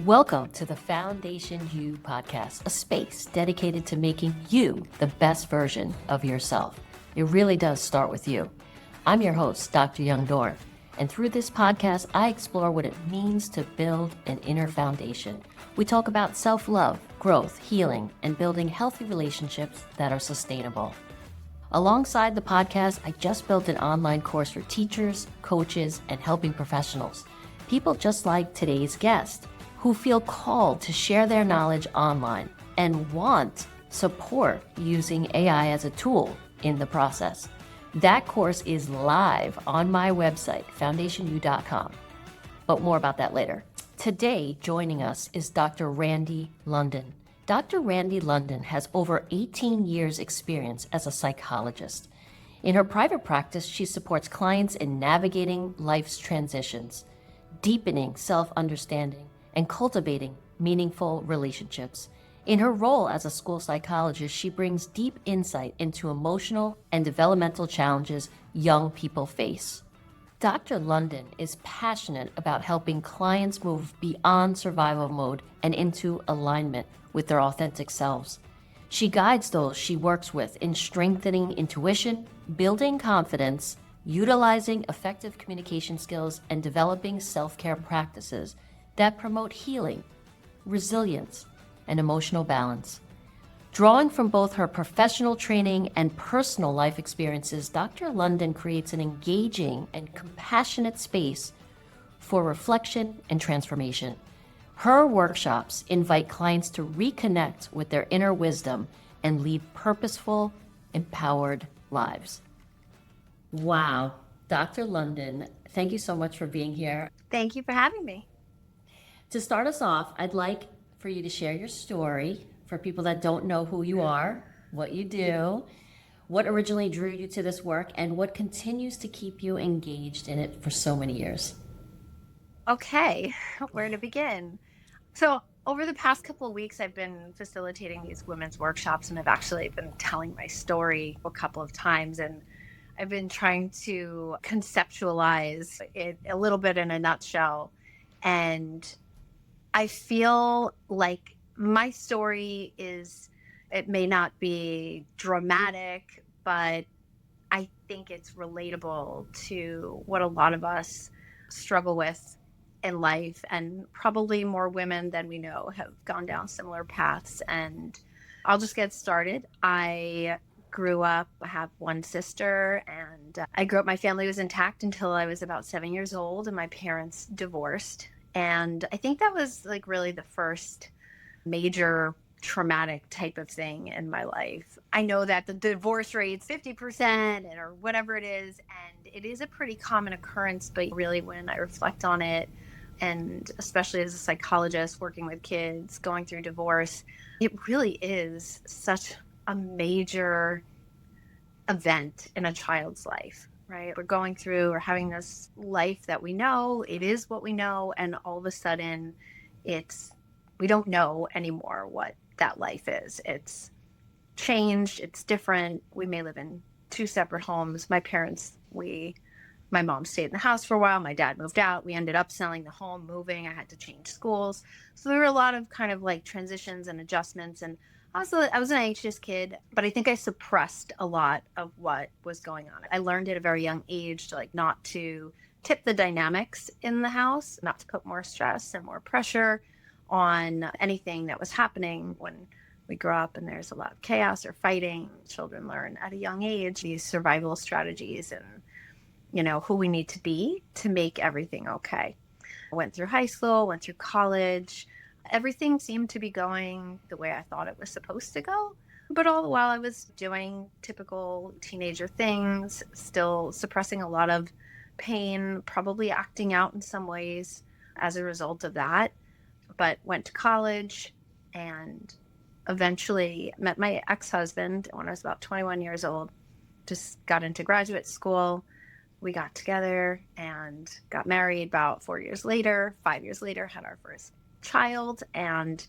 Welcome to the Foundation You podcast, a space dedicated to making you the best version of yourself. It really does start with you. I'm your host, Dr. Young Dorn, and through this podcast, I explore what it means to build an inner foundation. We talk about self-love, growth, healing, and building healthy relationships that are sustainable. Alongside the podcast, I just built an online course for teachers, coaches, and helping professionals. People just like today's guest, who feel called to share their knowledge online and want support using AI as a tool in the process. That course is live on my website, foundationu.com. But more about that later. Today, joining us is Dr. Randie London. Dr. Randie London has over 18 years experience as a psychologist. In her private practice, she supports clients in navigating life's transitions, deepening self-understanding, and cultivating meaningful relationships. In her role as a school psychologist, she brings deep insight into emotional and developmental challenges young people face. Dr. London is passionate about helping clients move beyond survival mode and into alignment with their authentic selves. She guides those she works with in strengthening intuition, building confidence, utilizing effective communication skills, and developing self-care practices that promote healing, resilience, and emotional balance. Drawing from both her professional training and personal life experiences, Dr. London creates an engaging and compassionate space for reflection and transformation. Her workshops invite clients to reconnect with their inner wisdom and lead purposeful, empowered lives. Wow. Dr. London, thank you so much for being here. Thank you for having me. To start us off, I'd like for you to share your story for people that don't know who you are, what you do, what originally drew you to this work, and what continues to keep you engaged in it for so many years. Okay, where to begin? So over the past couple of weeks, I've been facilitating these women's workshops, and I've actually been telling my story a couple of times, and I've been trying to conceptualize it a little bit in a nutshell. And I feel like my story it may not be dramatic, but I think it's relatable to what a lot of us struggle with in life, and probably more women than we know have gone down similar paths. And I'll just get started. I grew up, I have one sister, and I grew up, my family was intact until I was about 7 years old, and my parents divorced. And I think that was like really the first major traumatic type of thing in my life. I know that the divorce rate's 50% or whatever it is, and it is a pretty common occurrence, but really when I reflect on it, and especially as a psychologist working with kids going through divorce, it really is such a major event in a child's life. Right? We're going through or having this life that we know, it is what we know, and all of a sudden we don't know anymore what that life is. It's changed, it's different. We may live in two separate homes. My mom stayed in the house for a while, my dad moved out. We ended up selling the home, moving. I had to change schools. So there were a lot of kind of like transitions and adjustments, and I was an anxious kid, but I think I suppressed a lot of what was going on. I learned at a very young age to not to tip the dynamics in the house, not to put more stress and more pressure on anything that was happening. When we grow up and there's a lot of chaos or fighting, children learn at a young age these survival strategies and, who we need to be to make everything okay. I went through high school, went through college. Everything seemed to be going the way I thought it was supposed to go. But all the while I was doing typical teenager things, still suppressing a lot of pain, probably acting out in some ways as a result of that. But went to college and eventually met my ex-husband when I was about 21 years old. Just got into graduate school. We got together and got married about 4 years later. 5 years later, had our first child, and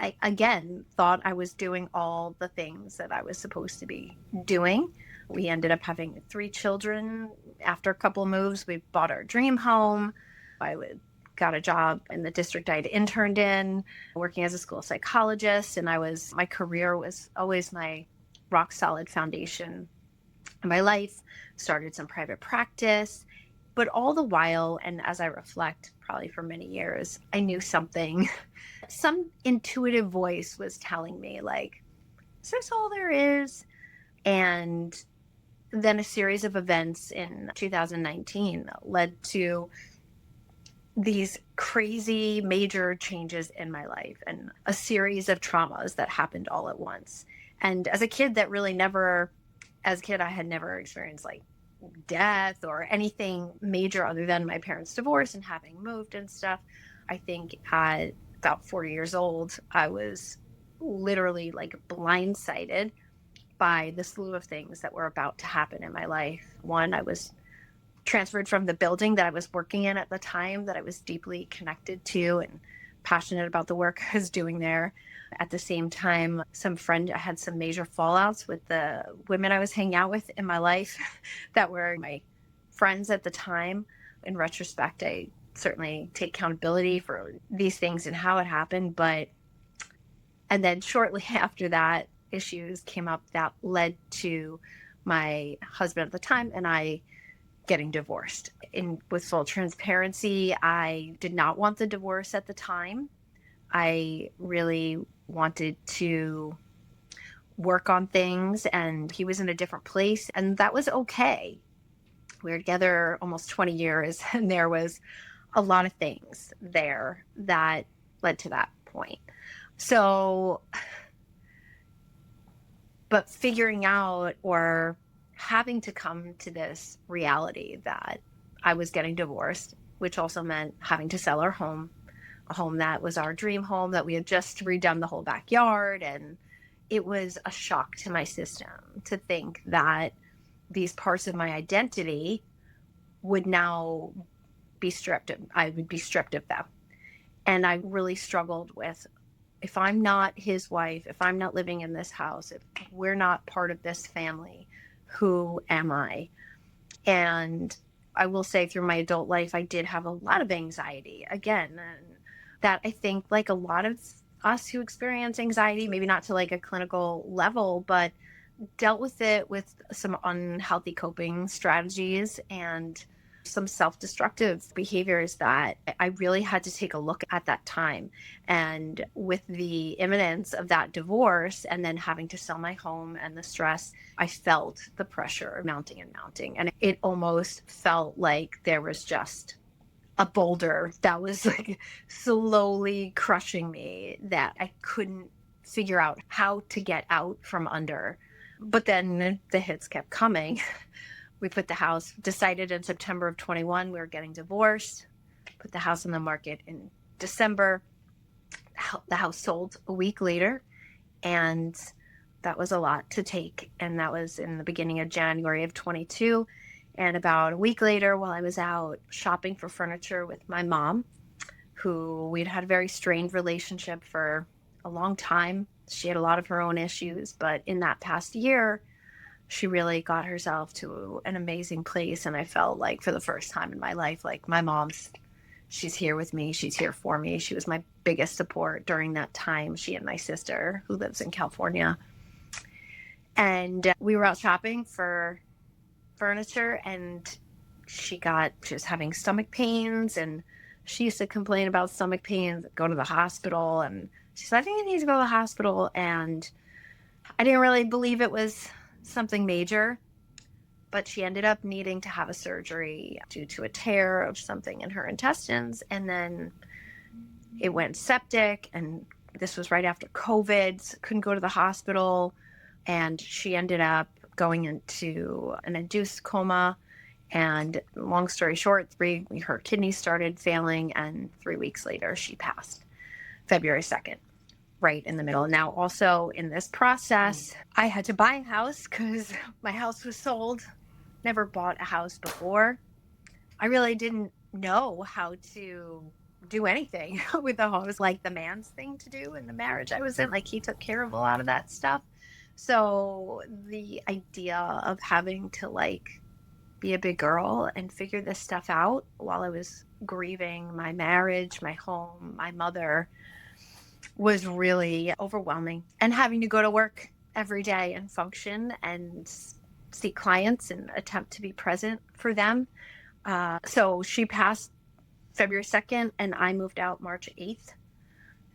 I again thought I was doing all the things that I was supposed to be doing. We ended up having 3 children. After a couple of moves, we bought our dream home. I would got a job in the district I'd interned in, working as a school psychologist. And my career was always my rock solid foundation in my life, started some private practice. But all the while, and as I reflect, probably for many years, I knew something, some intuitive voice was telling me, like, is this all there is? And then a series of events in 2019 led to these crazy major changes in my life and a series of traumas that happened all at once. And as a kid, I had never experienced like death or anything major other than my parents' divorce and having moved and stuff. I think at about 40 years old, I was literally like blindsided by the slew of things that were about to happen in my life. One, I was transferred from the building that I was working in at the time, that I was deeply connected to and passionate about the work I was doing there. At the same time, I had some major fallouts with the women I was hanging out with in my life that were my friends at the time. In retrospect, I certainly take accountability for these things and how it happened. And then shortly after that, issues came up that led to my husband at the time and I getting divorced. With full transparency, I did not want the divorce at the time. I really wanted to work on things, and he was in a different place, and that was okay. We were together almost 20 years, and there was a lot of things there that led to that point. So, but figuring out or having to come to this reality that I was getting divorced, which also meant having to sell our home, a home that was our dream home, that we had just redone the whole backyard. And it was a shock to my system to think that these parts of my identity would now be stripped. I would be stripped of them. And I really struggled with, if I'm not his wife, if I'm not living in this house, if we're not part of this family, who am I? And I will say through my adult life, I did have a lot of anxiety again. And that I think like a lot of us who experience anxiety, maybe not to like a clinical level, but dealt with it with some unhealthy coping strategies and some self-destructive behaviors that I really had to take a look at that time. And with the imminence of that divorce and then having to sell my home and the stress, I felt the pressure mounting and mounting. And it almost felt like there was just a boulder that was like slowly crushing me that I couldn't figure out how to get out from under. But then the hits kept coming. We decided in September of 21, we were getting divorced, put the house on the market in December. The house sold a week later, and that was a lot to take. And that was in the beginning of January of 22. And about a week later, while I was out shopping for furniture with my mom, who we'd had a very strained relationship for a long time. She had a lot of her own issues, but in that past year, she really got herself to an amazing place. And I felt like for the first time in my life, like she's here with me. She's here for me. She was my biggest support during that time. She and my sister, who lives in California. And we were out shopping for furniture, and she was having stomach pains, and she used to complain about stomach pains, go to the hospital. And she said, I think I need to go to the hospital. And I didn't really believe it was something major, but she ended up needing to have a surgery due to a tear of something in her intestines. And then it went septic, and this was right after COVID, couldn't go to the hospital. And she ended up going into an induced coma. And long story short, her kidneys started failing, and 3 weeks later she passed, February 2nd. Right in the middle. Now, also in this process, I had to buy a house because my house was sold. Never bought a house before. I really didn't know how to do anything with a house, like the man's thing to do in the marriage I was in. Like, he took care of a lot of that stuff. So the idea of having to like be a big girl and figure this stuff out while I was grieving my marriage, my home, my mother was really overwhelming. And having to go to work every day and function and see clients and attempt to be present for them. So she passed February 2nd and I moved out March 8th.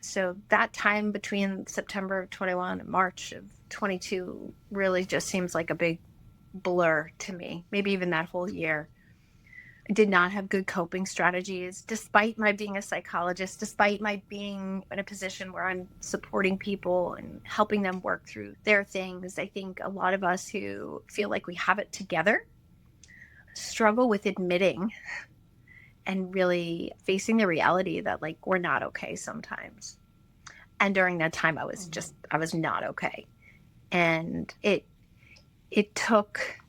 So that time between September of 21 and March of 22 really just seems like a big blur to me, maybe even that whole year. I did not have good coping strategies, despite my being a psychologist, despite my being in a position where I'm supporting people and helping them work through their things. I think a lot of us who feel like we have it together struggle with admitting and really facing the reality that like we're not okay sometimes. And during that time I was not okay. And it took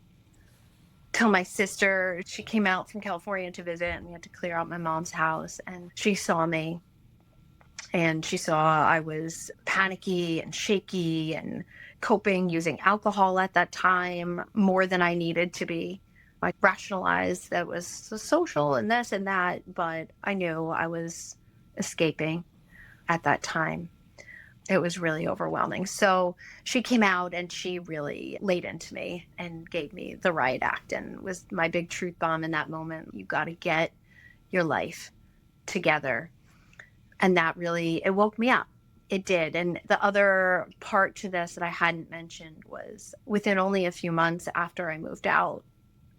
till my sister, she came out from California to visit and we had to clear out my mom's house, and she saw me and she saw I was panicky and shaky and coping using alcohol at that time more than I needed to be. I rationalized that it was social and this and that, but I knew I was escaping at that time. It was really overwhelming. So she came out and she really laid into me and gave me the riot act and was my big truth bomb in that moment. You got to get your life together. And that really, it woke me up. It did. And the other part to this that I hadn't mentioned was within only a few months after I moved out,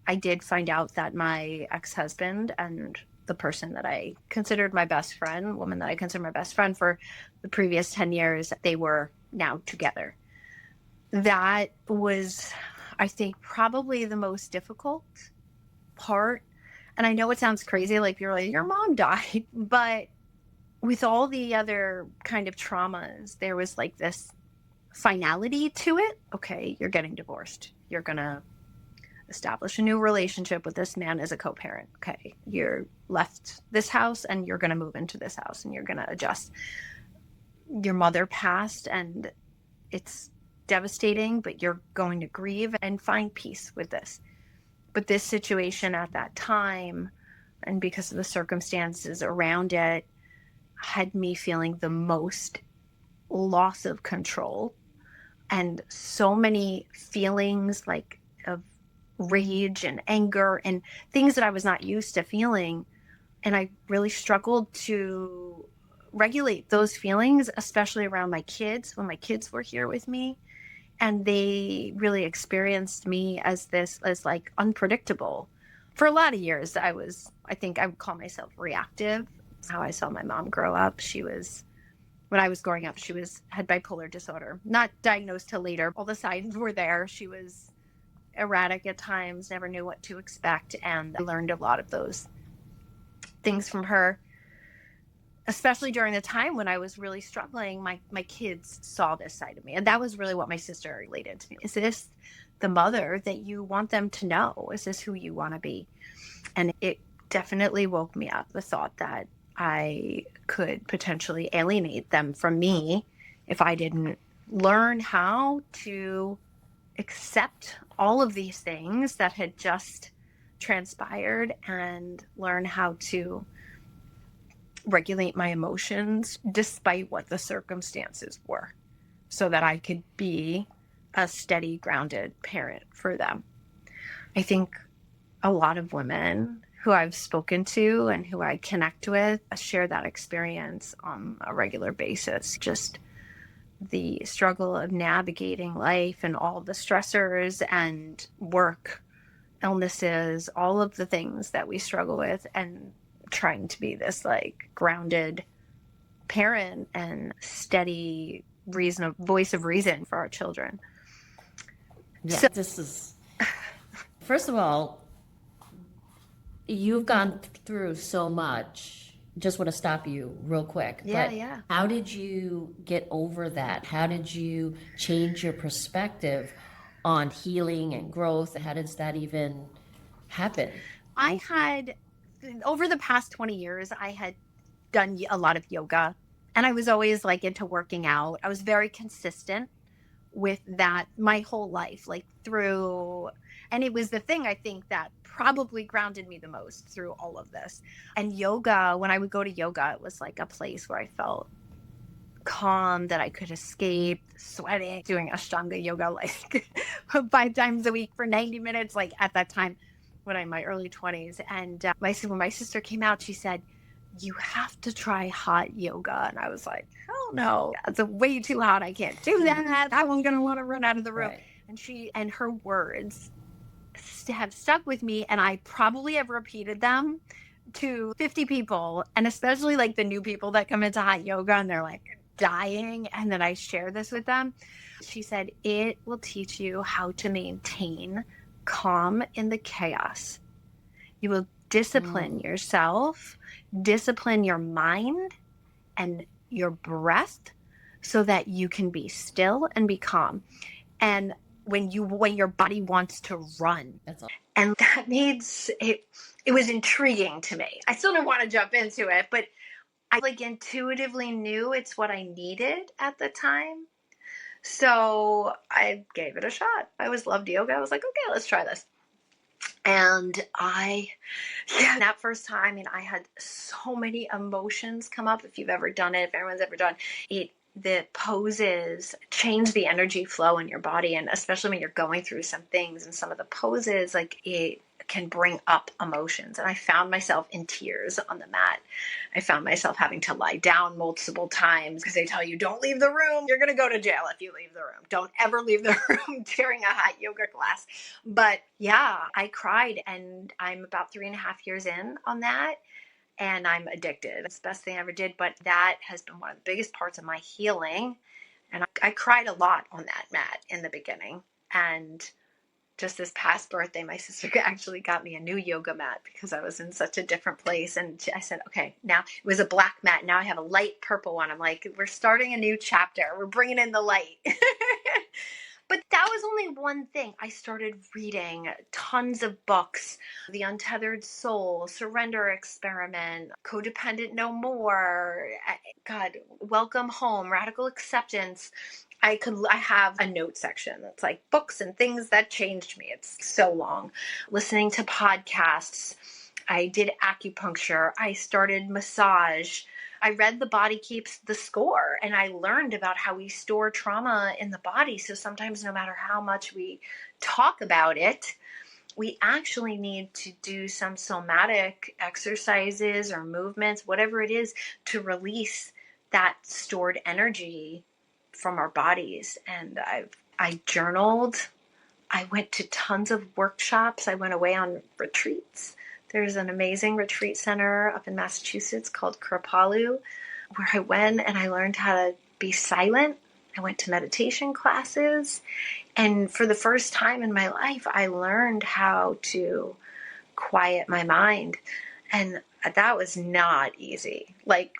I did find out that my ex-husband and the person that I considered my best friend, woman that I considered my best friend for the previous 10 years, they were now together. That was, I think, probably the most difficult part. And I know it sounds crazy, like you're like, your mom died, but with all the other kind of traumas, there was like this finality to it. Okay, you're getting divorced. You're going to establish a new relationship with this man as a co-parent. Okay, you're left this house and you're going to move into this house and you're going to adjust. Your mother passed and it's devastating, but you're going to grieve and find peace with this. But this situation at that time, and because of the circumstances around it, had me feeling the most loss of control and so many feelings like of rage and anger and things that I was not used to feeling. And I really struggled to regulate those feelings, especially around my kids when my kids were here with me. And they really experienced me as like unpredictable. For a lot of years, I think I would call myself reactive. How I saw my mom grow up. When I was growing up, had bipolar disorder, not diagnosed till later. All the signs were there. She was erratic at times, never knew what to expect. And I learned a lot of those things from her, especially during the time when I was really struggling. My kids saw this side of me. And that was really what my sister related to me. Is this the mother that you want them to know? Is this who you want to be? And it definitely woke me up, the thought that I could potentially alienate them from me if I didn't learn how to accept all of these things that had just transpired and learn how to regulate my emotions despite what the circumstances were so that I could be a steady, grounded parent for them. I think a lot of women who I've spoken to and who I connect with share that experience on a regular basis. Just the struggle of navigating life and all the stressors and work, illnesses, all of the things that we struggle with, and trying to be this like grounded parent and steady voice of reason for our children. Yeah, so, this is, first of all, you've gone through so much. Just want to stop you real quick. Yeah. How did you get over that? How did you change your perspective on healing and growth? How does that even happen? Over the past 20 years, I had done a lot of yoga, and I was always like into working out. I was very consistent with that my whole life, like through And it was the thing I think that probably grounded me the most through all of this. And yoga, when I would go to yoga, it was like a place where I felt calm, that I could escape sweating, doing Ashtanga yoga like 5 times a week for 90 minutes, like at that time when I'm in my early 20s. And when my sister came out, she said, "You have to try hot yoga." And I was like, hell no, that's way too hot. I can't do that. I'm going to want to run out of the room. Right. And her words have stuck with me. And I probably have repeated them to 50 people, and especially like the new people that come into hot yoga and they're like dying. And then I share this with them. She said, "It will teach you how to maintain calm in the chaos. You will discipline yourself, discipline your mind and your breath so that you can be still and be calm. And when your body wants to run." That's all. And that needs it. It was intriguing to me. I still didn't want to jump into it, but I like intuitively knew it's what I needed at the time. So I gave it a shot. I always loved yoga. I was like, okay, let's try this. And that first time, I mean, I had so many emotions come up. If you've ever done it, if everyone's ever done it, the poses change the energy flow in your body. And especially when you're going through some things, and some of the poses, like, it can bring up emotions. And I found myself in tears on the mat. I found myself having to lie down multiple times because they tell you, don't leave the room. You're going to go to jail if you leave the room. Don't ever leave the room during a hot yoga class. But yeah, I cried, and I'm about 3.5 years in on that. And I'm addicted. It's the best thing I ever did. But that has been one of the biggest parts of my healing. And I cried a lot on that mat in the beginning. And just this past birthday, my sister actually got me a new yoga mat because I was in such a different place. And I said, okay, now it was a black mat. Now I have a light purple one. I'm like, we're starting a new chapter. We're bringing in the light. But that was only one thing. I started reading tons of books: The Untethered Soul, Surrender Experiment, Codependent No More, God, Welcome Home, Radical Acceptance. I have a note section that's like books and things that changed me. It's so long. Listening to podcasts. I did acupuncture. I started massage. I read The Body Keeps the Score, and I learned about how we store trauma in the body. So sometimes, no matter how much we talk about it, we actually need to do some somatic exercises or movements, whatever it is, to release that stored energy from our bodies. And I journaled. I went to tons of workshops. I went away on retreats. There's an amazing retreat center up in Massachusetts called Kripalu, where I went and I learned how to be silent. I went to meditation classes. And for the first time in my life, I learned how to quiet my mind. And that was not easy. Like,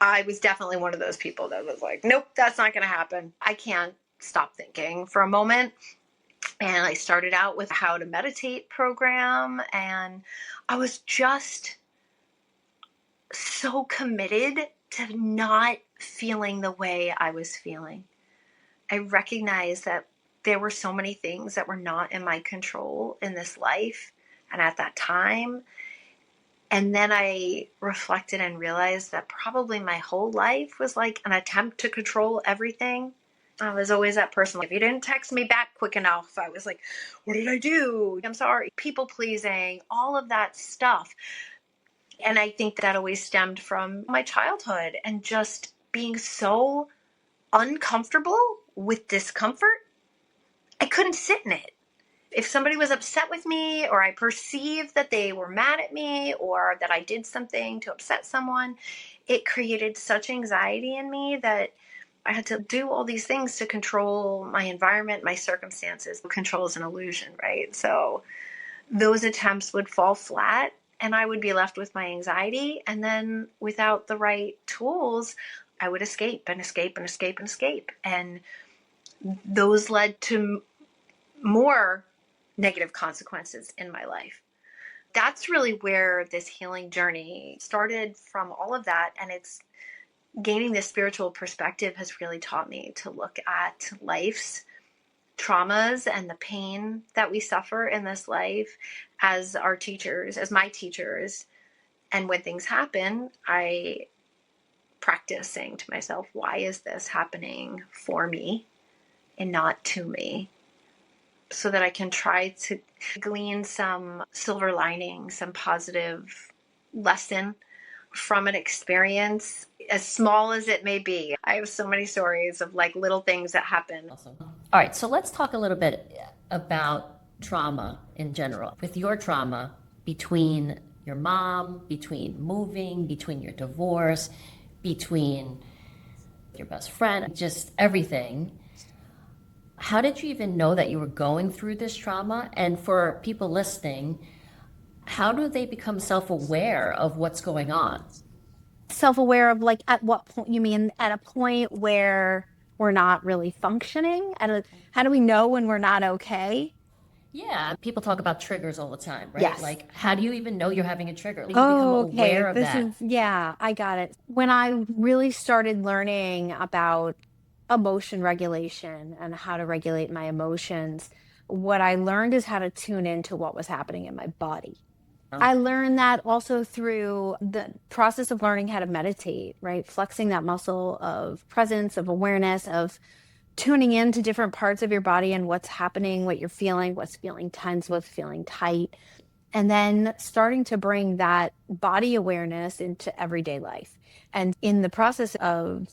I was definitely one of those people that was like, nope, that's not going to happen. I can't stop thinking for a moment. And I started out with how to meditate program, and I was just so committed to not feeling the way I was feeling. I recognized that there were so many things that were not in my control in this life and at that time. And then I reflected and realized that probably my whole life was like an attempt to control everything. I was always that person. If you didn't text me back quick enough, I was like, what did I do? I'm sorry. People pleasing, all of that stuff. And I think that always stemmed from my childhood and just being so uncomfortable with discomfort. I couldn't sit in it. If somebody was upset with me, or I perceived that they were mad at me, or that I did something to upset someone, it created such anxiety in me that I had to do all these things to control my environment, my circumstances. Control is an illusion, right? So those attempts would fall flat, and I would be left with my anxiety. And then without the right tools, I would escape and escape and escape and escape. And those led to more negative consequences in my life. That's really where this healing journey started, from all of that. And it's gaining this spiritual perspective has really taught me to look at life's traumas and the pain that we suffer in this life as our teachers, as my teachers. And when things happen, I practice saying to myself, why is this happening for me and not to me? So that I can try to glean some silver lining, some positive lesson from an experience, as small as it may be. I have so many stories of like little things that happen. Awesome. All right, so let's talk a little bit about trauma in general. With your trauma between your mom, between moving, between your divorce, between your best friend, just everything. How did you even know that you were going through this trauma? And for people listening, how do they become self-aware of what's going on? Self-aware of like at what point, you mean at a point where we're not really functioning? How do we know when we're not okay? Yeah, people talk about triggers all the time, right? Yes. Like, how do you even know you're having a trigger? You become Oh, okay. aware of that. Yeah, I got it. When I really started learning about emotion regulation and how to regulate my emotions, what I learned is how to tune into what was happening in my body. I learned that also through the process of learning how to meditate, right? Flexing that muscle of presence, of awareness, of tuning into different parts of your body and what's happening, what you're feeling, what's feeling tense, what's feeling tight. And then starting to bring that body awareness into everyday life. And in the process of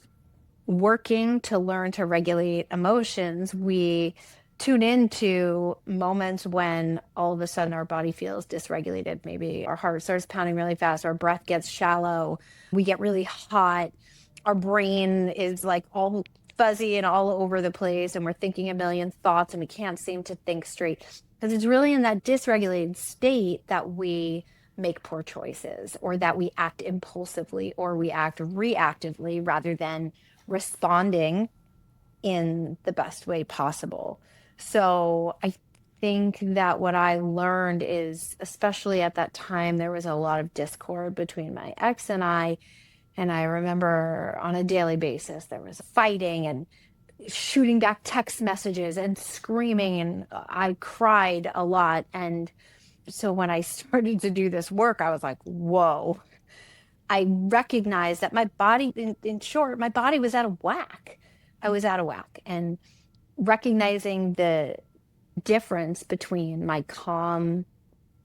working to learn to regulate emotions, we tune into moments when all of a sudden our body feels dysregulated. Maybe our heart starts pounding really fast, our breath gets shallow, we get really hot, our brain is like all fuzzy and all over the place, and we're thinking a million thoughts and we can't seem to think straight. Because it's really in that dysregulated state that we make poor choices, or that we act impulsively, or we act reactively rather than responding in the best way possible. So I think that what I learned is, especially at that time, there was a lot of discord between my ex and I. And I remember on a daily basis, there was fighting and shooting back text messages and screaming. And I cried a lot. And so when I started to do this work, I was like, whoa. I recognized that my body, in short, my body was out of whack. I was out of whack. And recognizing the difference between my calm,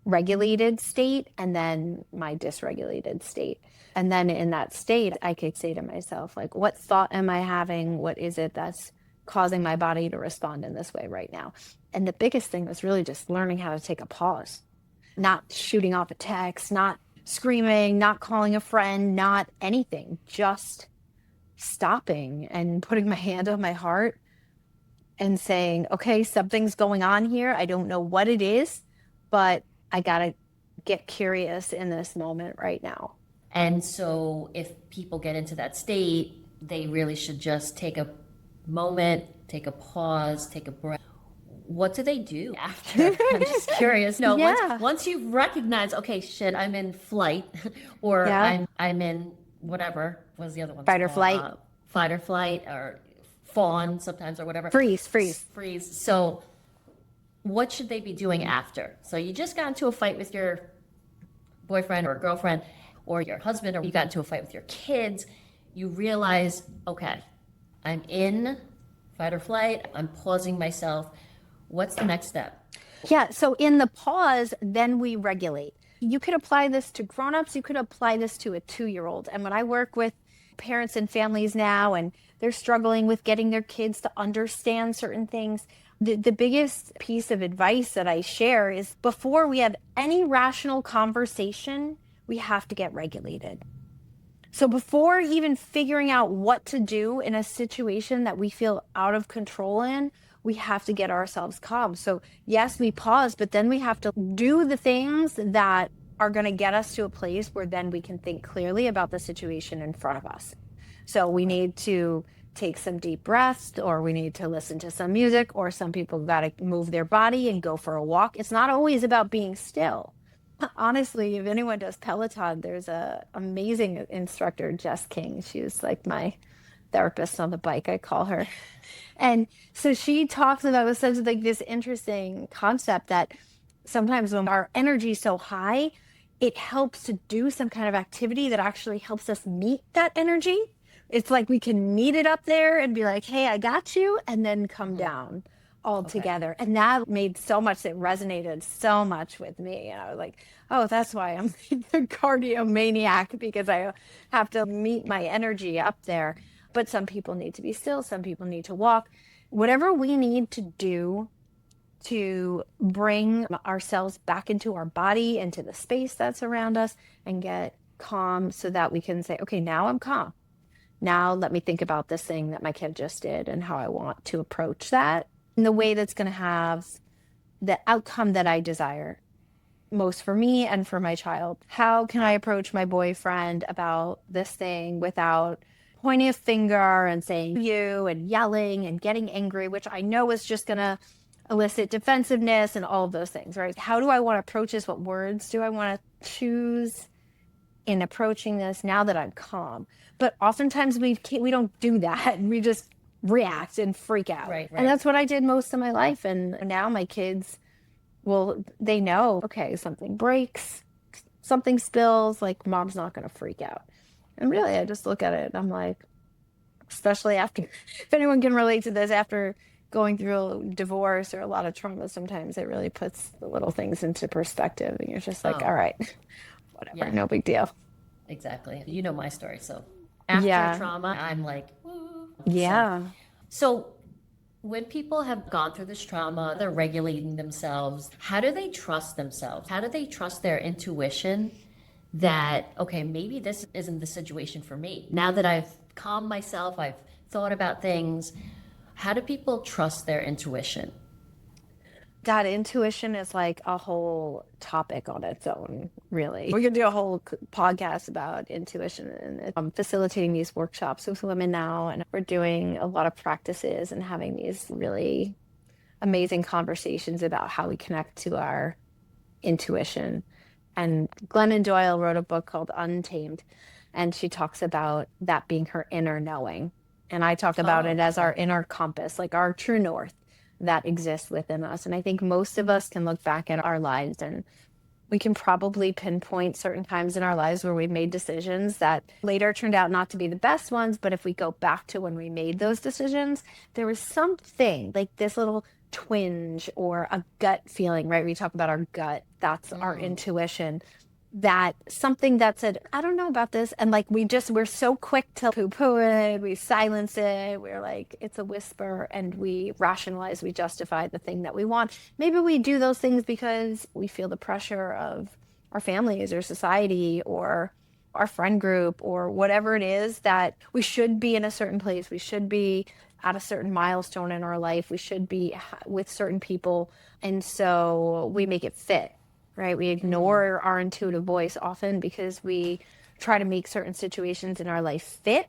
regulated state and then my dysregulated state. And then in that state, I could say to myself, like, what thought am I having? What is it that's causing my body to respond in this way right now? And the biggest thing was really just learning how to take a pause, not shooting off a text, not screaming, not calling a friend, not anything, just stopping and putting my hand on my heart and saying, okay, something's going on here. I don't know what it is, but I got to get curious in this moment right now. And so if people get into that state, they really should just take a moment, take a pause, take a breath. What do they do after? I'm just curious. No, Yeah. once you recognize, okay, shit, I'm in flight, or Yeah. I'm in whatever was the other one? Fight or flight. Fight or flight, or fawn sometimes, or whatever. Freeze. Freeze. So what should they be doing after? So you just got into a fight with your boyfriend or girlfriend or your husband, or you got into a fight with your kids. You realize, okay, I'm in fight or flight. I'm pausing myself. What's the next step? Yeah. So in the pause, then we regulate. You could apply this to grownups. You could apply this to a 2-year-old. And when I work with parents and families now, and they're struggling with getting their kids to understand certain things, the biggest piece of advice that I share is, before we have any rational conversation, we have to get regulated. So before even figuring out what to do in a situation that we feel out of control in, we have to get ourselves calm. So yes, we pause, but then we have to do the things that are going to get us to a place where then we can think clearly about the situation in front of us. So we need to take some deep breaths, or we need to listen to some music, or some people got to move their body and go for a walk. It's not always about being still. Honestly, if anyone does Peloton, there's a amazing instructor, Jess King. She was like my therapist on the bike, I call her. And so she talks about, it was such like this interesting concept that sometimes when our energy is so high, it helps to do some kind of activity that actually helps us meet that energy. It's like we can meet it up there and be like, hey, I got you, and then come down all together. And that made so much, it resonated so much with me. And I was like, oh, that's why I'm the cardio maniac, because I have to meet my energy up there. But some people need to be still, some people need to walk. Whatever we need to do to bring ourselves back into our body, into the space that's around us, and get calm so that we can say, okay, now I'm calm. Now let me think about this thing that my kid just did and how I want to approach that in the way that's going to have the outcome that I desire most for me and for my child. How can I approach my boyfriend about this thing without pointing a finger and saying you and yelling and getting angry, which I know is just going to elicit defensiveness and all of those things, right? How do I want to approach this? What words do I want to choose in approaching this now that I'm calm? But oftentimes we don't do that. We just react and freak out. Right. And that's what I did most of my life. And now my kids, well, they know, okay, something breaks, something spills, like mom's not going to freak out. And really, I just look at it and I'm like, especially after, if anyone can relate to this, after going through a divorce or a lot of trauma, sometimes it really puts the little things into perspective. And you're just like, all right, whatever, no big deal. Exactly. You know my story. So after trauma, I'm like, woo. Yeah. So when people have gone through this trauma, they're regulating themselves. How do they trust themselves? How do they trust their intuition that, okay, maybe this isn't the situation for me? Now that I've calmed myself, I've thought about things, how do people trust their intuition? God, intuition is like a whole topic on its own, really. We could do a whole podcast about intuition, and I'm facilitating these workshops with women now, and we're doing a lot of practices and having these really amazing conversations about how we connect to our intuition. And Glennon Doyle wrote a book called Untamed, and she talks about that being her inner knowing. And I talk about it as our inner compass, like our true north that exists within us. And I think most of us can look back at our lives and we can probably pinpoint certain times in our lives where we've made decisions that later turned out not to be the best ones. But if we go back to when we made those decisions, there was something like this little twinge or a gut feeling, right? We talk about our gut. That's our intuition. That something that said, I don't know about this. And like, we're so quick to poo-poo it. We silence it. We're like, it's a whisper, and we rationalize, we justify the thing that we want. Maybe we do those things because we feel the pressure of our families or society or our friend group or whatever it is, that we should be in a certain place. We should be at a certain milestone in our life. We should be with certain people. And so we make it fit. Right? We ignore our intuitive voice often because we try to make certain situations in our life fit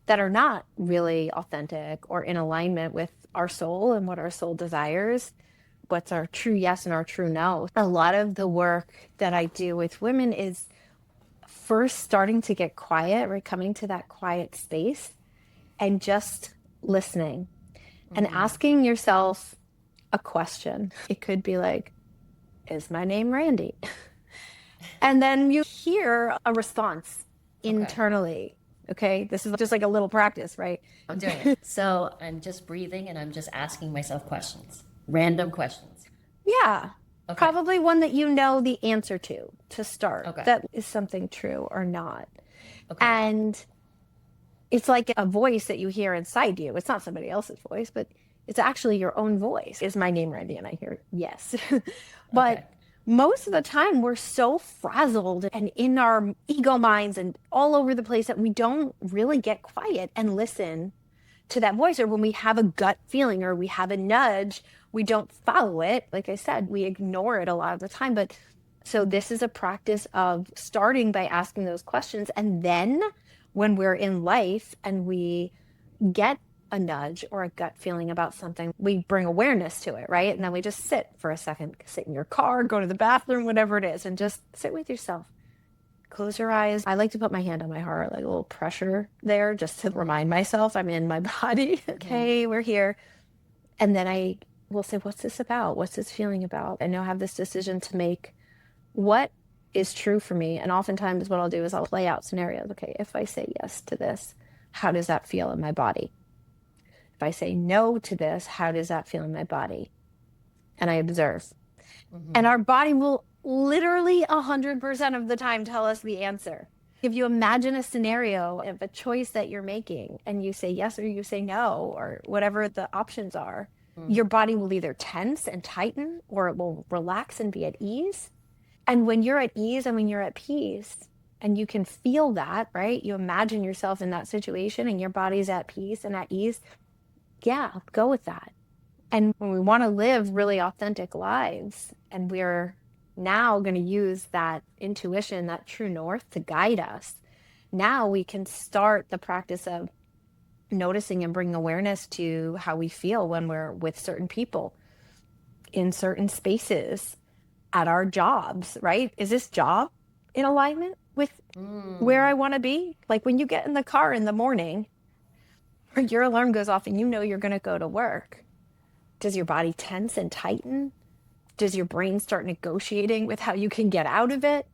that are not really authentic or in alignment with our soul and what our soul desires, what's our true yes and our true no. A lot of the work that I do with women is first starting to get quiet, right? Coming to that quiet space and just listening and asking yourself a question. It could be like, is my name Randie? And then you hear a response internally. Okay. This is just like a little practice, right? I'm doing it. So I'm just breathing and I'm just asking myself questions, random questions. Yeah. Okay. Probably one that you know the answer to start. Okay. That is something true or not. Okay. And it's like a voice that you hear inside you. It's not somebody else's voice, but it's actually your own voice. Is my name Randie? And I hear yes. But most of the time we're so frazzled and in our ego minds and all over the place that we don't really get quiet and listen to that voice. Or when we have a gut feeling or we have a nudge, we don't follow it. Like I said, we ignore it a lot of the time. But so this is a practice of starting by asking those questions. And then when we're in life and we get a nudge or a gut feeling about something, we bring awareness to it, right? And then we just sit for a second, sit in your car, go to the bathroom, whatever it is, and just sit with yourself. close your eyes. I like to put my hand on my heart, like a little pressure there, just to remind myself I'm in my body. Okay, we're here. And then I will say, what's this about? What's this feeling about? I now have this decision to make. What is true for me? And oftentimes what I'll do is I'll play out scenarios. Okay, if I say yes to this, how does that feel in my body? If I say no to this, how does that feel in my body? And I observe. And our body will literally 100% of the time tell us the answer. If you imagine a scenario of a choice that you're making and you say yes or you say no, or whatever the options are, your body will either tense and tighten or it will relax and be at ease. And when you're at ease and when you're at peace and you can feel that, right? You imagine yourself in that situation and your body's at peace and at ease. Yeah, go with that. And when we want to live really authentic lives, and we're now going to use that intuition, that true north to guide us, now we can start the practice of noticing and bringing awareness to how we feel when we're with certain people, in certain spaces, at our jobs, right? Is this job in alignment with where I want to be? Like when you get in the car in the morning, or your alarm goes off and you know you're going to go to work. Does your body tense and tighten? Does your brain start negotiating with how you can get out of it?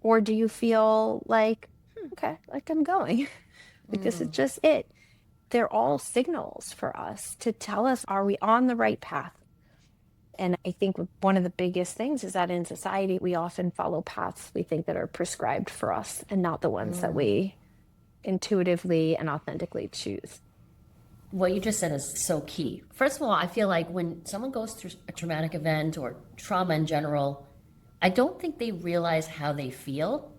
Or do you feel like, okay, like I'm going, like this is just it? They're all signals for us to tell us, are we on the right path? And I think one of the biggest things is that in society, we often follow paths we think that are prescribed for us and not the ones that we intuitively and authentically choose. What you just said is so key. First of all, I feel like when someone goes through a traumatic event or trauma in general, I don't think they realize how they feel.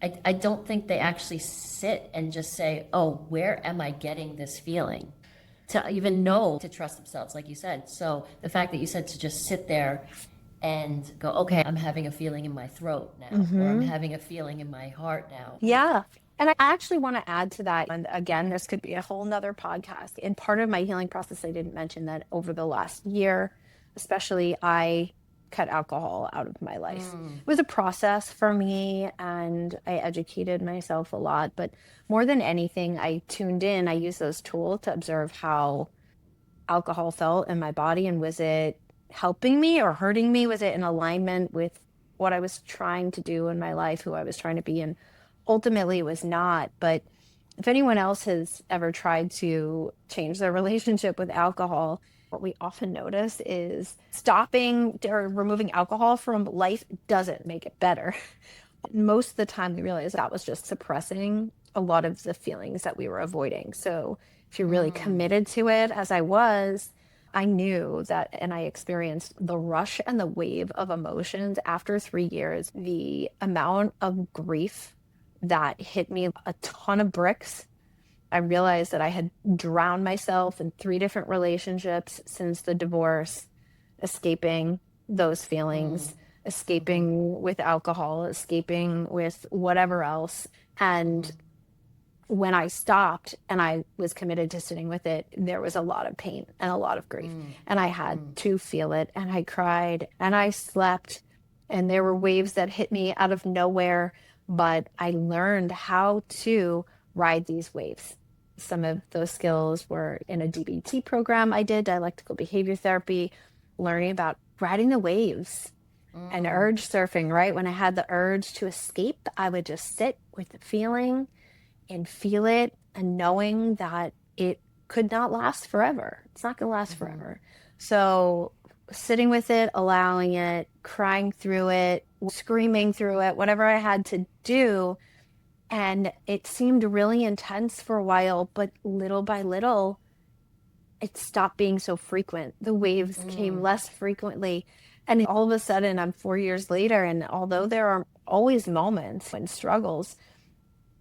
I don't think they actually sit and just say, oh, where am I getting this feeling? To even know to trust themselves, like you said. So the fact that you said to just sit there and go, okay, I'm having a feeling in my throat now, or I'm having a feeling in my heart now. Yeah. And I actually want to add to that. And again, this could be a whole nother podcast. In part of my healing process, I didn't mention that over the last year, especially, I cut alcohol out of my life. It was a process for me and I educated myself a lot. But more than anything, I tuned in. I used those tools to observe how alcohol felt in my body. And was it helping me or hurting me? Was it in alignment with what I was trying to do in my life, who I was trying to be? And ultimately it was not. But if anyone else has ever tried to change their relationship with alcohol, what we often notice is stopping or removing alcohol from life doesn't make it better. Most of the time we realize that was just suppressing a lot of the feelings that we were avoiding. So if you're really committed to it, as I was, I knew that, and I experienced the rush and the wave of emotions after 3 years, the amount of grief that hit me, a ton of bricks. I realized that I had drowned myself in 3 different relationships since the divorce, escaping those feelings, escaping with alcohol, escaping with whatever else. And when I stopped and I was committed to sitting with it, there was a lot of pain and a lot of grief. And I had to feel it. And I cried and I slept. And there were waves that hit me out of nowhere. But I learned how to ride these waves. Some of those skills were in a DBT program I did, dialectical behavior therapy, learning about riding the waves and urge surfing, right? When I had the urge to escape, I would just sit with the feeling and feel it and knowing that it could not last forever. It's not going to last forever. So sitting with it, allowing it, crying through it, screaming through it, whatever I had to do. And it seemed really intense for a while, but little by little, it stopped being so frequent. The waves came less frequently. And all of a sudden, I'm 4 years later. And although there are always moments and struggles,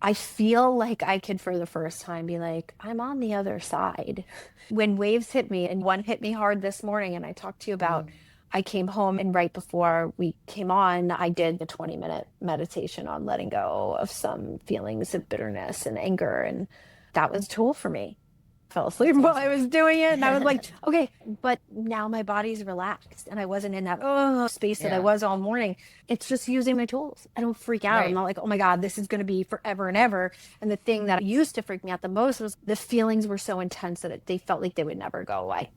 I feel like I could, for the first time, be like, I'm on the other side. When waves hit me, and one hit me hard this morning, and I talked to you about, I came home and right before we came on, I did the 20-minute meditation on letting go of some feelings of bitterness and anger. And that was a tool for me. Fell asleep while I was doing it. And I was like, okay, but now my body's relaxed and I wasn't in that space that I was all morning. It's just using my tools. I don't freak out. I'm not like, oh my God, this is going to be forever and ever. And the thing that used to freak me out the most was the feelings were so intense that they felt like they would never go away.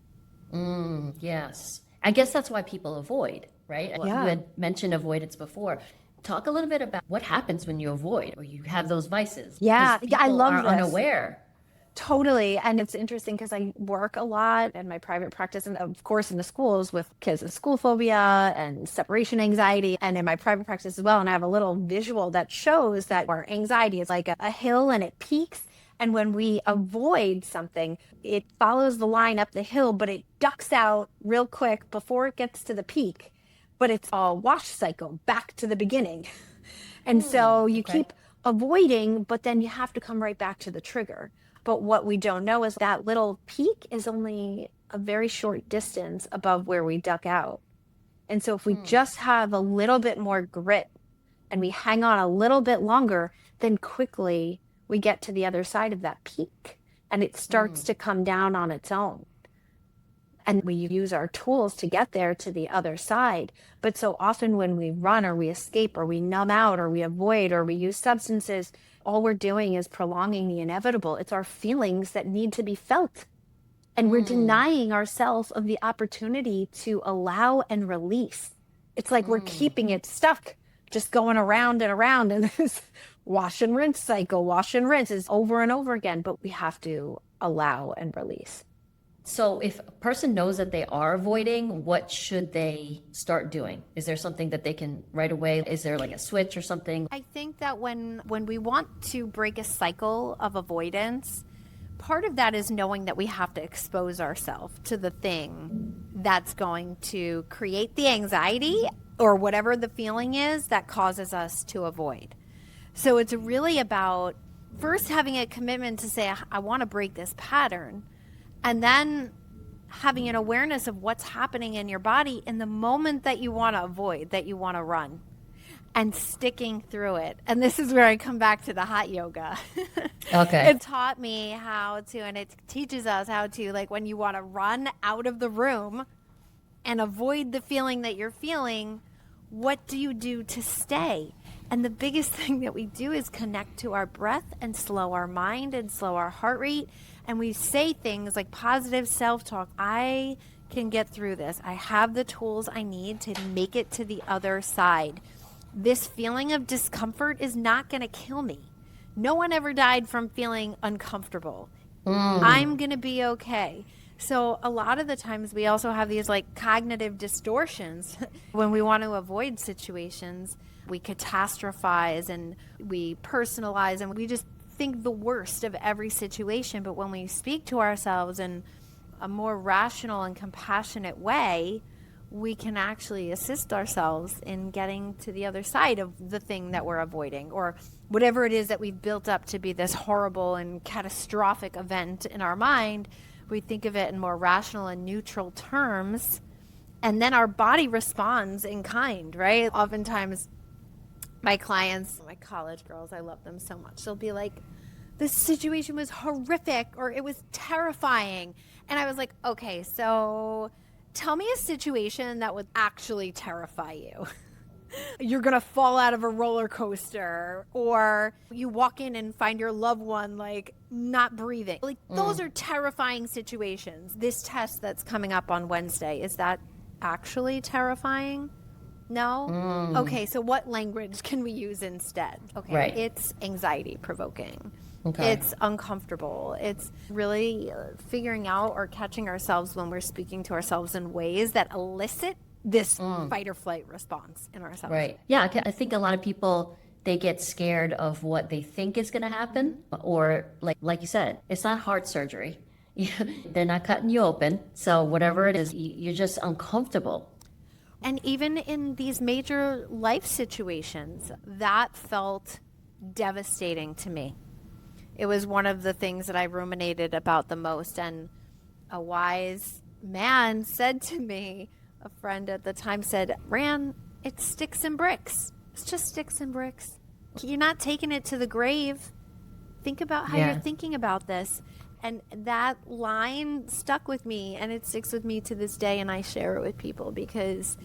Yes. I guess that's why people avoid, right? Yeah. You had mentioned avoidance before. Talk a little bit about what happens when you avoid or you have those vices. Yeah, I love are this. Unaware. Totally. And it's interesting because I work a lot in my private practice and of course in the schools with kids with school phobia and separation anxiety and in my private practice as well. And I have a little visual that shows that our anxiety is like a hill and it peaks. And when we avoid something, it follows the line up the hill, but it ducks out real quick before it gets to the peak. But it's a wash cycle back to the beginning. And so you keep avoiding, but then you have to come right back to the trigger. But what we don't know is that little peak is only a very short distance above where we duck out. And so if we just have a little bit more grit and we hang on a little bit longer, then quickly we get to the other side of that peak and it starts to come down on its own. And we use our tools to get there to the other side. But so often when we run or we escape or we numb out or we avoid or we use substances, all we're doing is prolonging the inevitable. It's our feelings that need to be felt. And we're denying ourselves of the opportunity to allow and release. It's like we're keeping it stuck, just going around and around. And this wash and rinse cycle, wash and rinse is over and over again. But we have to allow and release. So if a person knows that they are avoiding, what should they start doing? Is there something that they can right away? Is there like a switch or something? I think that when we want to break a cycle of avoidance, part of that is knowing that we have to expose ourselves to the thing that's going to create the anxiety or whatever the feeling is that causes us to avoid. So it's really about first having a commitment to say, I want to break this pattern. And then having an awareness of what's happening in your body in the moment that you want to avoid, that you want to run, and sticking through it. And this is where I come back to the hot yoga. Okay. It taught me how to, and it teaches us how to, like when you want to run out of the room and avoid the feeling that you're feeling, what do you do to stay? And the biggest thing that we do is connect to our breath and slow our mind and slow our heart rate. And we say things like positive self-talk. I can get through this. I have the tools I need to make it to the other side. This feeling of discomfort is not going to kill me. No one ever died from feeling uncomfortable. I'm going to be okay. So a lot of the times we also have these like cognitive distortions when we want to avoid situations. We catastrophize and we personalize and we just think the worst of every situation. But when we speak to ourselves in a more rational and compassionate way, we can actually assist ourselves in getting to the other side of the thing that we're avoiding or whatever it is that we've built up to be this horrible and catastrophic event in our mind. We think of it in more rational and neutral terms, and then our body responds in kind, right? Oftentimes my clients, my college girls, I love them so much. They'll be like, this situation was horrific or it was terrifying. And I was like, okay, so tell me a situation that would actually terrify you. You're going to fall out of a roller coaster or you walk in and find your loved one like not breathing. Like those are terrifying situations. This test that's coming up on Wednesday, is that actually terrifying? No? Okay, so what language can we use instead? Okay, Right. It's anxiety provoking. Okay. It's uncomfortable. It's really figuring out or catching ourselves when we're speaking to ourselves in ways that elicit this fight or flight response in ourselves. Right. Yeah, I think a lot of people, they get scared of what they think is going to happen, or like you said, it's not heart surgery. They're not cutting you open. So whatever it is, you're just uncomfortable. And even in these major life situations, that felt devastating to me. It was one of the things that I ruminated about the most. And a wise man said to me, a friend at the time said, Ran, it's sticks and bricks. It's just sticks and bricks. You're not taking it to the grave. Think about how you're thinking about this. And that line stuck with me, and it sticks with me to this day, and I share it with people because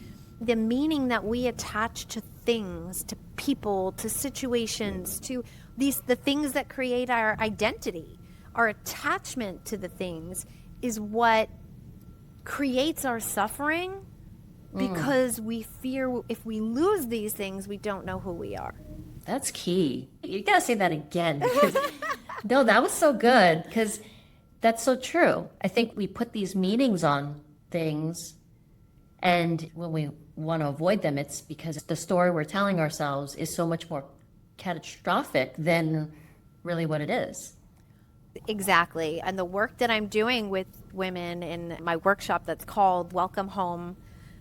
the meaning that we attach to things, to people, to situations, to the things that create our identity, our attachment to the things is what creates our suffering, because we fear if we lose these things, we don't know who we are. That's key. You gotta say that again, because no, that was so good, because that's so true. I think we put these meanings on things, and when we want to avoid them, it's because the story we're telling ourselves is so much more catastrophic than really what it is. Exactly. And the work that I'm doing with women in my workshop that's called Welcome Home,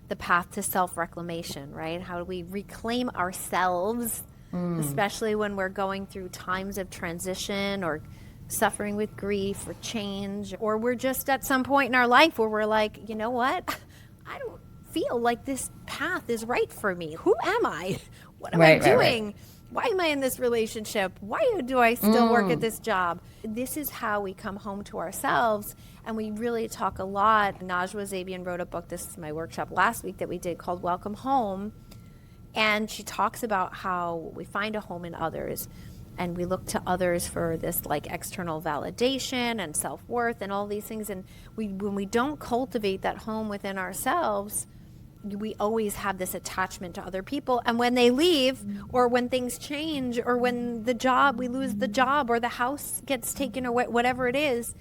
the Path to Self-Reclamation, right? How do we reclaim ourselves, especially when we're going through times of transition or suffering with grief or change, or we're just at some point in our life where we're like, you know what? I don't feel like this path is right for me. Who am I? What am I doing? Right. Why am I in this relationship? Why do I still work at this job? This is how we come home to ourselves. And we really talk a lot. Najwa Zabian wrote a book, this is my workshop last week that we did, called Welcome Home. And she talks about how we find a home in others. And we look to others for this like external validation and self-worth and all these things. And when we don't cultivate that home within ourselves, we always have this attachment to other people. And when they leave, or when things change, or when we lose the job, or the house gets taken away, whatever it is,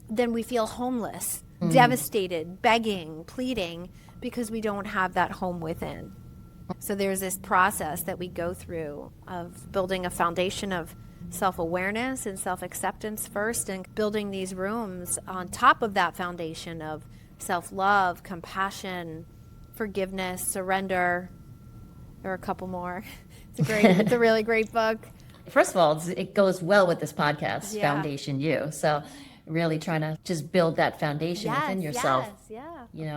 then we feel homeless, devastated, begging, pleading, because we don't have that home within. So there's this process that we go through of building a foundation of self-awareness and self-acceptance first, and building these rooms on top of that foundation of self-love, compassion, forgiveness, surrender. There are a couple more. It's a really great book. First of all, it goes well with this podcast, Foundation You. So really trying to just build that foundation within yourself. Of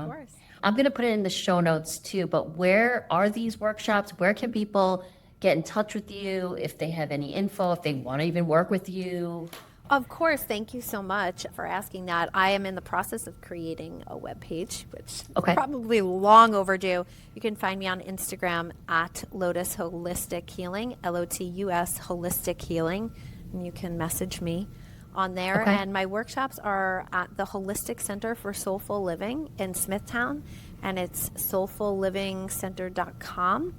course. I'm going to put it in the show notes too, but where are these workshops? Where can people get in touch with you if they have any info, if they want to even work with you? Of course. Thank you so much for asking that. I am in the process of creating a webpage, which is probably long overdue. You can find me on Instagram at Lotus Holistic Healing, LOTUS Holistic Healing, and you can message me on there. And my workshops are at the Holistic Center for Soulful Living in Smithtown, and it's soulfullivingcenter.com.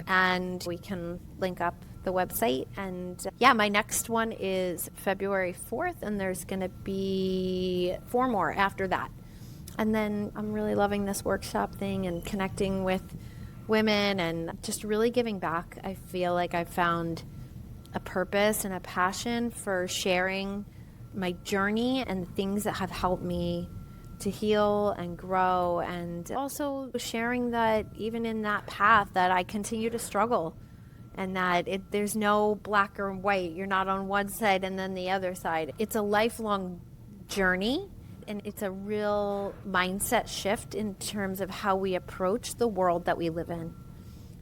And we can link up the website. And my next one is February 4th, and there's going to be 4 more after that. And then I'm really loving this workshop thing and connecting with women and just really giving back. I feel like I've found a purpose and a passion for sharing my journey and the things that have helped me to heal and grow, and also sharing that even in that path that I continue to struggle, and that there's no black or white. You're not on one side and then the other side. It's a lifelong journey, and it's a real mindset shift in terms of how we approach the world that we live in.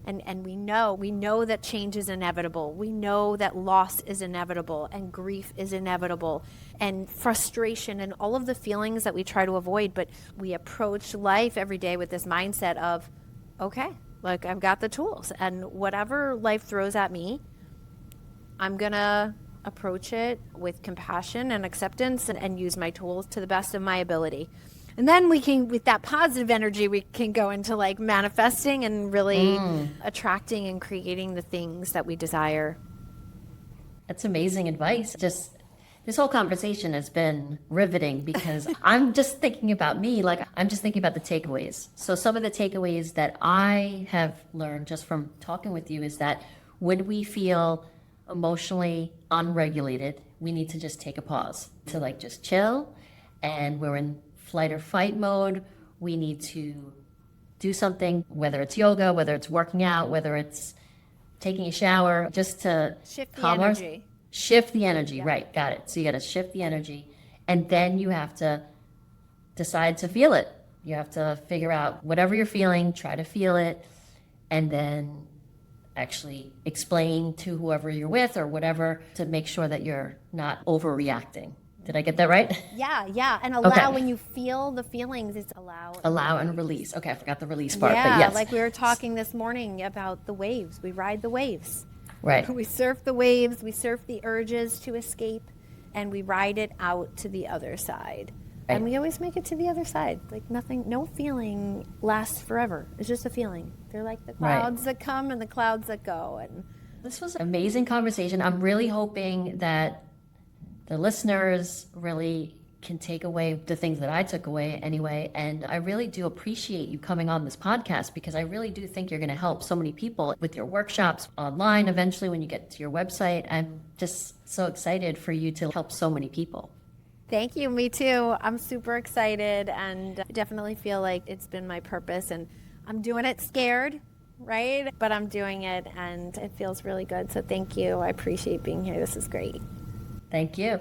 And we know that change is inevitable. We know that loss is inevitable, and grief is inevitable, and frustration, and all of the feelings that we try to avoid. But we approach life every day with this mindset of, okay, like I've got the tools, and whatever life throws at me, I'm gonna approach it with compassion and acceptance, and use my tools to the best of my ability. And then we can, with that positive energy, we can go into like manifesting and really attracting and creating the things that we desire. That's amazing advice. Just this whole conversation has been riveting, because I'm just thinking about me, like I'm just thinking about the takeaways. So some of the takeaways that I have learned just from talking with you is that when we feel emotionally unregulated, we need to just take a pause to like just chill, and we're in flight or fight mode. We need to do something, whether it's yoga, whether it's working out, whether it's taking a shower, just to shift the energy. Shift the energy, right, got it. So you got to shift the energy, and then you have to decide to feel it. You have to figure out whatever you're feeling, try to feel it, and then actually explain to whoever you're with or whatever, to make sure that you're not overreacting. Did I get that right? Yeah. And allow, when you feel the feelings, it's Allow and release. Okay, I forgot the release part, yeah, but yes. like we were talking this morning about the waves. We ride the waves. Right. We surf the waves, we surf the urges to escape, and we ride it out to the other side. Right. And we always make it to the other side. Like nothing, no feeling lasts forever. It's just a feeling. They're like the clouds that come and the clouds that go. And this was an amazing conversation. I'm really hoping that the listeners really can take away the things that I took away anyway. And I really do appreciate you coming on this podcast, because I really do think you're going to help so many people with your workshops online eventually when you get to your website. I'm just so excited for you to help so many people. thank you, me too. I'm super excited, and I definitely feel like it's been my purpose, and I'm doing it scared, right? But I'm doing it and it feels really good. So thank you. I appreciate being here. This is great. Thank you.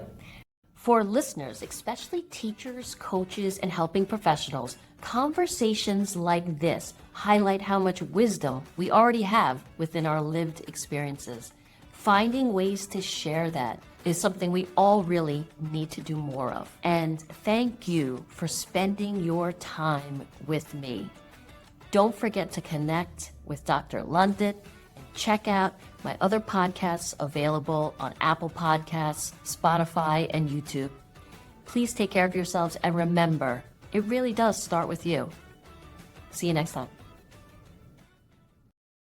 For listeners, especially teachers, coaches, and helping professionals, conversations like this highlight how much wisdom we already have within our lived experiences. Finding ways to share that is something we all really need to do more of. And thank you for spending your time with me. Don't forget to connect with Dr. London. Check out my other podcasts available on Apple Podcasts, Spotify, and YouTube. Please take care of yourselves, and remember, it really does start with you. See you next time.